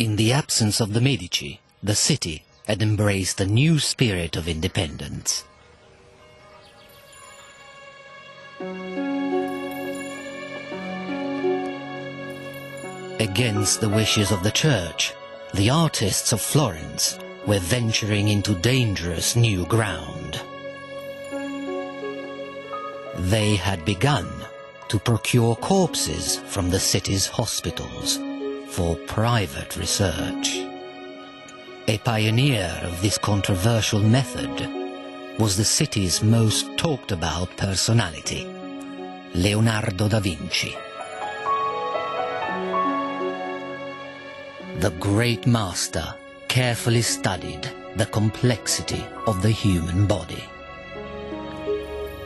In the absence of the Medici, the city had embraced a new spirit of independence. Against the wishes of the church, the artists of Florence were venturing into dangerous new ground. They had begun to procure corpses from the city's hospitals for private research. A pioneer of this controversial method was the city's most talked about personality, Leonardo da Vinci. The great master carefully studied the complexity of the human body.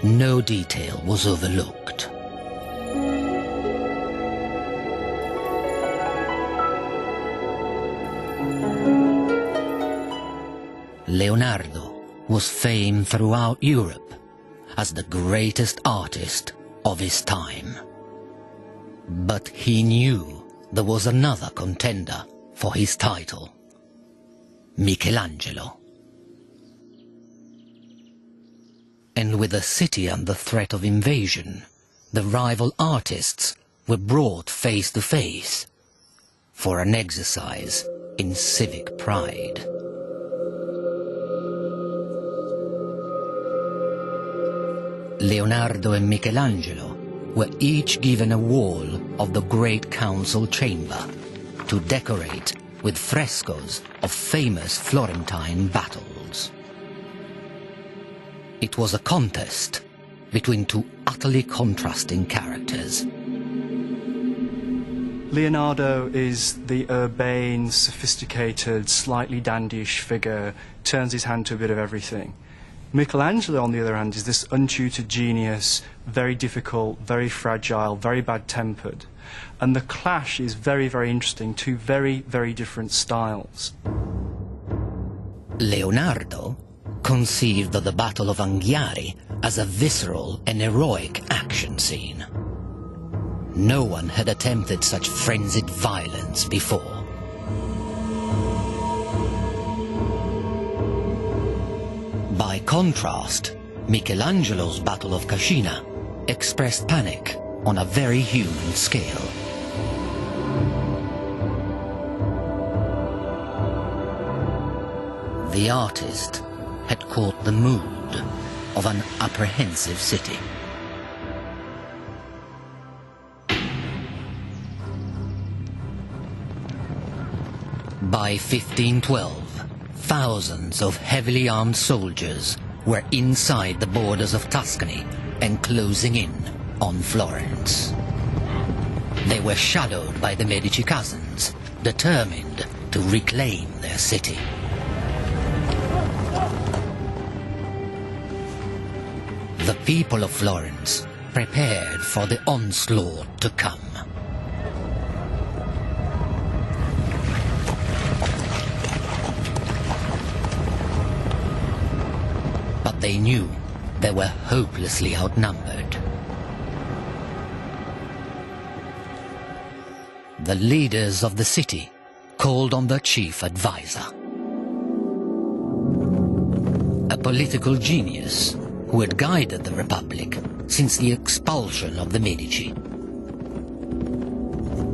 No detail was overlooked. Leonardo was famed throughout Europe as the greatest artist of his time. But he knew there was another contender for his title, Michelangelo. And with the city under threat of invasion, the rival artists were brought face to face for an exercise in civic pride. Leonardo and Michelangelo were each given a wall of the Great Council chamber to decorate with frescoes of famous Florentine battles. It was a contest between two utterly contrasting characters. Leonardo is the urbane, sophisticated, slightly dandyish figure, turns his hand to a bit of everything. Michelangelo, on the other hand, is this untutored genius, very difficult, very fragile, very bad-tempered. And the clash is very, very interesting, two very, very different styles. Leonardo conceived the Battle of Anghiari as a visceral and heroic action scene. No one had attempted such frenzied violence before. By contrast, Michelangelo's Battle of Cascina expressed panic on a very human scale. The artist had caught the mood of an apprehensive city. By 1512, thousands of heavily armed soldiers were inside the borders of Tuscany and closing in on Florence. They were shadowed by the Medici cousins, determined to reclaim their city. The people of Florence prepared for the onslaught to come. But they knew they were hopelessly outnumbered. The leaders of the city called on their chief advisor, a political genius who had guided the Republic since the expulsion of the Medici.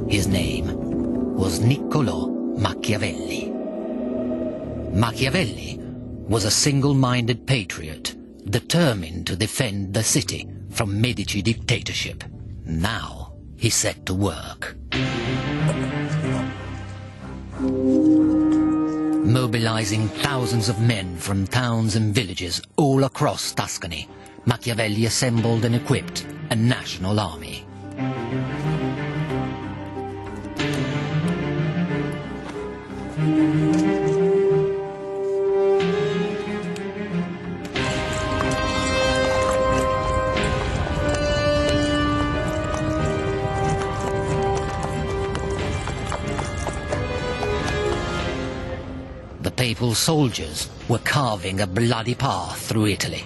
His name was Niccolò Machiavelli. Machiavelli was a single-minded patriot determined to defend the city from Medici dictatorship. Now he set to work. Mobilizing thousands of men from towns and villages all across Tuscany, Machiavelli assembled and equipped a national army. The papal soldiers were carving a bloody path through Italy.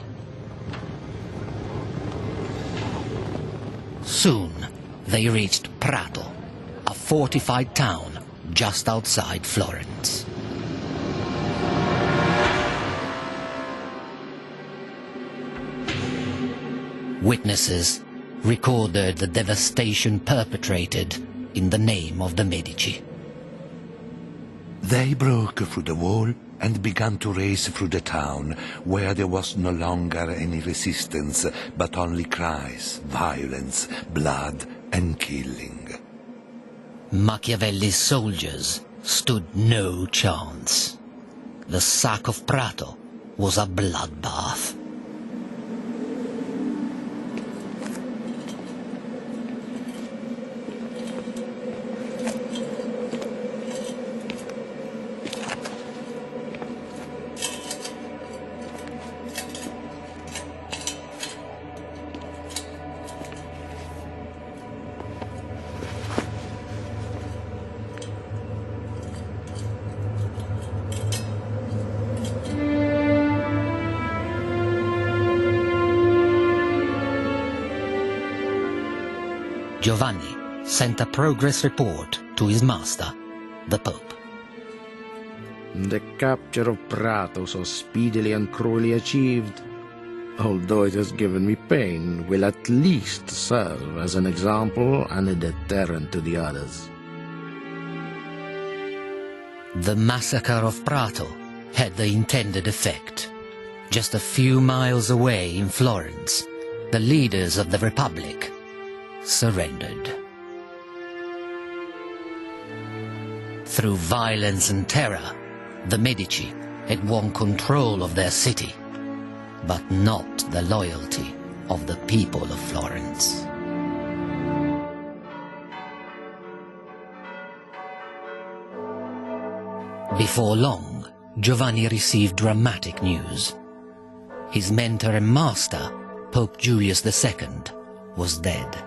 Soon they reached Prato, a fortified town just outside Florence. Witnesses recorded the devastation perpetrated in the name of the Medici. They broke through the wall and began to race through the town, where there was no longer any resistance, but only cries, violence, blood, and killing. Machiavelli's soldiers stood no chance. The sack of Prato was a bloodbath. Giovanni sent a progress report to his master, the Pope. The capture of Prato, so speedily and cruelly achieved, although it has given me pain, will at least serve as an example and a deterrent to the others. The massacre of Prato had the intended effect. Just a few miles away in Florence, the leaders of the Republic surrendered. Through violence and terror, the Medici had won control of their city, but not the loyalty of the people of Florence. Before long, Giovanni received dramatic news. His mentor and master, Pope Julius II, was dead.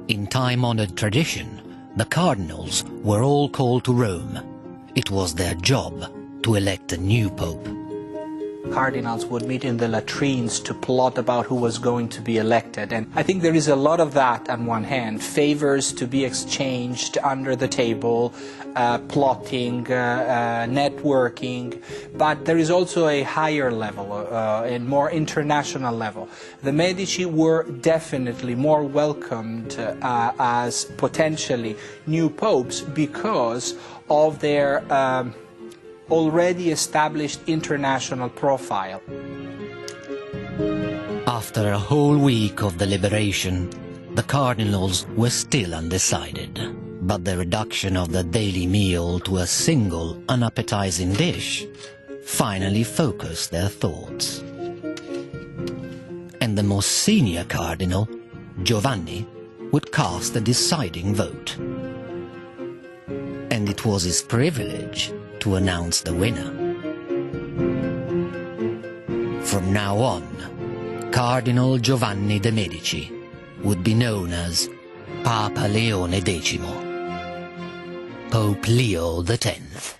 In time-honored tradition, the cardinals were all called to Rome. It was their job to elect a new pope. Cardinals would meet in the latrines to plot about who was going to be elected, and I think there is a lot of that on one hand, favors to be exchanged under the table, plotting, networking, but there is also a higher level, a more international level. The Medici were definitely more welcomed as potentially new popes because of their already established international profile. After a whole week of deliberation, the cardinals were still undecided. But the reduction of the daily meal to a single unappetizing dish finally focused their thoughts. And the most senior cardinal, Giovanni, would cast the deciding vote. And it was his privilege to announce the winner. From now on, Cardinal Giovanni de' Medici would be known as Papa Leone X, Pope Leo X.